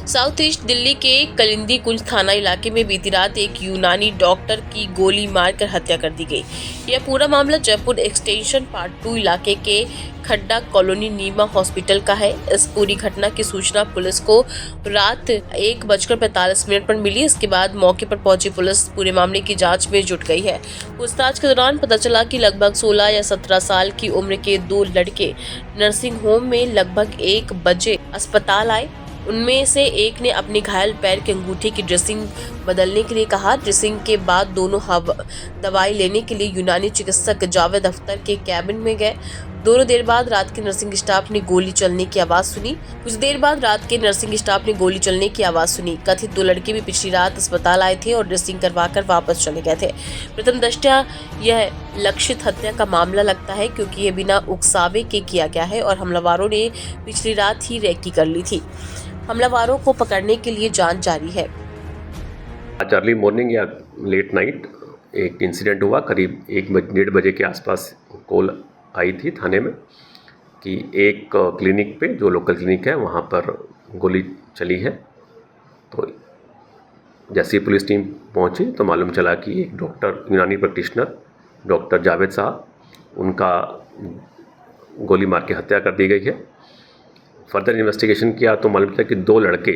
South east Delhi के कलिंदी कुंज थाना इलाके में बीती रात एक यूनानी डॉक्टर की गोली मारकर हत्या कर दी गई। यह पूरा मामला जयपुर एक्सटेंशन पार्ट 2 इलाके के खड्डा कॉलोनी नीमा हॉस्पिटल का है। इस पूरी घटना की सूचना पुलिस को रात 1:45 पर मिली। इसके बाद मौके पर पहुंची पुलिस पूरे मामले की जांच में जुट गई है। पूछताछ के दौरान पता चला कि लगभग 16 या 17 साल की उम्र के 2 लड़के नर्सिंग होम में लगभग 1 बजे अस्पताल आए। उनमें से एक ने अपनी घायल पैर की अंगूठी की ड्रेसिंग बदलने के लिए कहा। ड्रेसिंग के बाद दोनों दवाई लेने के लिए यूनानी चिकित्सक जावेद अख्तर के कैबिन में गए। दोनों देर बाद रात के नर्सिंग स्टाफ ने गोली चलने की आवाज सुनी। कुछ देर बाद रात के नर्सिंग स्टाफ ने गोली चलने की आवाज सुनी। कथित 2 लड़के भी पिछली रात अस्पताल आए थे और ड्रेसिंग करवाकर वापस चले गए थे। प्रथम दृष्टया यह लक्षित हत्या का मामला लगता है, क्योंकि यह बिना उकसावे के किया गया है और हमलावरों ने पिछली रात ही रेकी कर ली थी। हमलावरों को पकड़ने के लिए जांच जारी है। आज अर्ली मॉर्निंग या लेट नाइट एक इंसिडेंट हुआ। करीब 1-1:30 बजे के आसपास कॉल आई थी थाने में कि एक क्लिनिक पे, जो लोकल क्लिनिक है, वहाँ पर गोली चली है। तो जैसे ही पुलिस टीम पहुँची तो मालूम चला कि एक डॉक्टर, यूनानी प्रैक्टिशनर डॉक्टर जावेद साहब, उनका गोली मार के हत्या कर दी गई है। फर्दर इन्वेस्टिगेशन किया तो मालूम चला कि 2 लड़के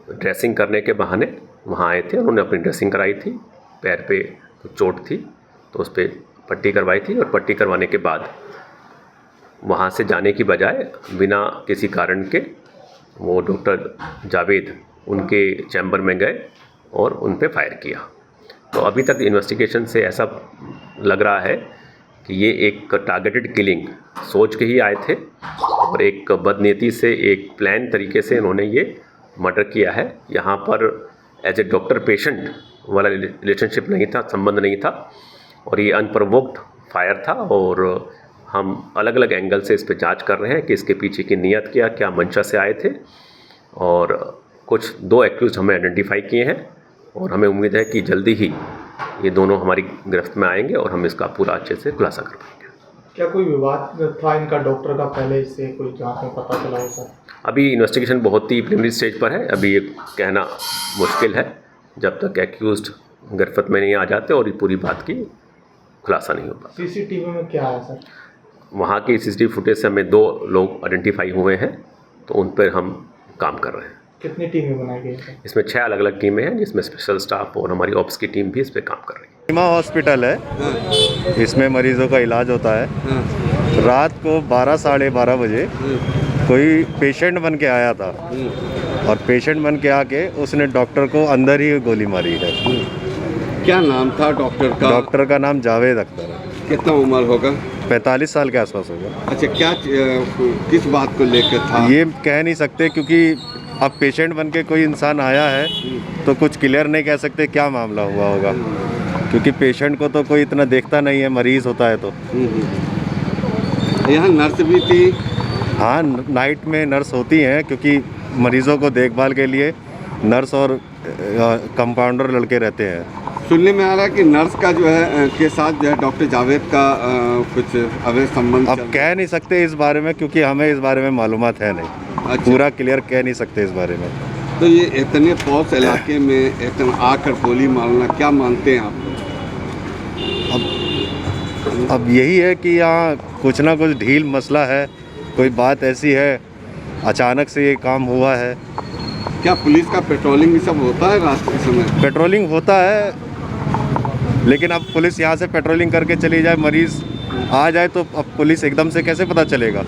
ड्रेसिंग करने के बहाने वहाँ आए थे। उन्होंने अपनी ड्रेसिंग कराई थी, पैर पे चोट थी तो उस पर पट्टी करवाई थी, और पट्टी करवाने के बाद वहाँ से जाने की बजाय बिना किसी कारण के वो डॉक्टर जावेद उनके चैम्बर में गए और उन पे फायर किया। तो अभी तक इन्वेस्टिगेशन से ऐसा लग रहा है कि ये एक टारगेटेड किलिंग सोच के ही आए थे और एक बदनीयती से, एक प्लान तरीके से इन्होंने ये मर्डर किया है। यहाँ पर एज ए डॉक्टर पेशेंट वाला रिलेशनशिप नहीं था, संबंध नहीं था, और ये अनप्रोवोक्ड फायर था। और हम अलग अलग एंगल से इस पर जांच कर रहे हैं कि इसके पीछे की नीयत क्या मंशा से आए थे। और कुछ 2 एक्यूज हमें आइडेंटिफाई किए हैं और हमें उम्मीद है कि जल्दी ही ये दोनों हमारी गिरफ्त में आएंगे और हम इसका पूरा अच्छे से खुलासा कर पाएंगे। क्या कोई विवाद था इनका डॉक्टर का पहले, इससे कोई जांच में पता चला हो सर? अभी इन्वेस्टिगेशन बहुत ही प्रिलिमिनरी स्टेज पर है। अभी ये कहना मुश्किल है जब तक एक्यूज्ड गिरफ्त में नहीं आ जाते और ये पूरी बात की खुलासा नहीं होता। सीसीटीवी में क्या है सर? वहाँ की सीसीटीवी फुटेज से हमें 2 लोग आइडेंटिफाई हुए हैं, तो उन पर हम काम कर रहे हैं। कितनी टीमें बनाई गई हैं? इसमें 6 अलग अलग टीमें हैं, जिसमें स्पेशल स्टाफ और हमारी ऑप्स की टीम भी इस पर काम कर रही है। नीमा हॉस्पिटल है, इसमें मरीजों का इलाज होता है। रात को 12-12:30 बजे कोई पेशेंट बन के आया था और पेशेंट बन के आके उसने डॉक्टर को अंदर ही गोली मारी है। क्या नाम था डॉक्टर का? डॉक्टर का नाम जावेद अख्तर है। कितना उम्र होगा? 45 साल के आसपास होगा। अच्छा, क्या किस बात को लेकर था? ये कह नहीं सकते, क्योंकि अब पेशेंट बन के कोई इंसान आया है तो कुछ क्लियर नहीं कह सकते क्या मामला हुआ होगा, क्योंकि पेशेंट को तो कोई इतना देखता नहीं है, मरीज़ होता है तो। यहाँ नर्स भी थी? हाँ, नाइट में नर्स होती हैं, क्योंकि मरीज़ों को देखभाल के लिए नर्स और कंपाउंडर लड़के रहते हैं। सुनने में आ रहा है कि नर्स का जो है के साथ जो है डॉक्टर जावेद का कुछ अवैध संबंध। अब कह नहीं सकते इस बारे में, क्योंकि हमें इस बारे में मालूमात है नहीं। अच्छा। पूरा क्लियर कह नहीं सकते इस बारे में। तो ये इतने पॉश इलाके में इतना आकर गोली मारना, क्या मानते हैं आप? अब यही है कि यहाँ कुछ ना कुछ ढील मसला है, कोई बात ऐसी है, अचानक से ये काम हुआ है। क्या पुलिस का पेट्रोलिंग भी सब होता है रात के समय? पेट्रोलिंग होता है, लेकिन अब पुलिस यहाँ से पेट्रोलिंग करके चली जाए, मरीज़ आ जाए तो अब पुलिस एकदम से कैसे पता चलेगा?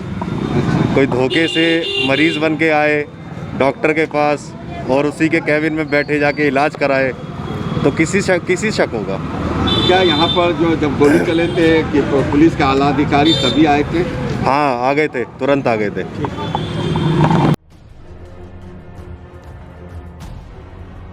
कोई धोखे से मरीज़ बन के आए डॉक्टर के पास और उसी के कैबिन में बैठे जाके इलाज कराए तो किसी शक होगा। क्या यहाँ पर जो जब गोली चले थे कि पुलिस के आला अधिकारी सभी आए थे? हाँ, आ गए थे, तुरंत आ गए थे।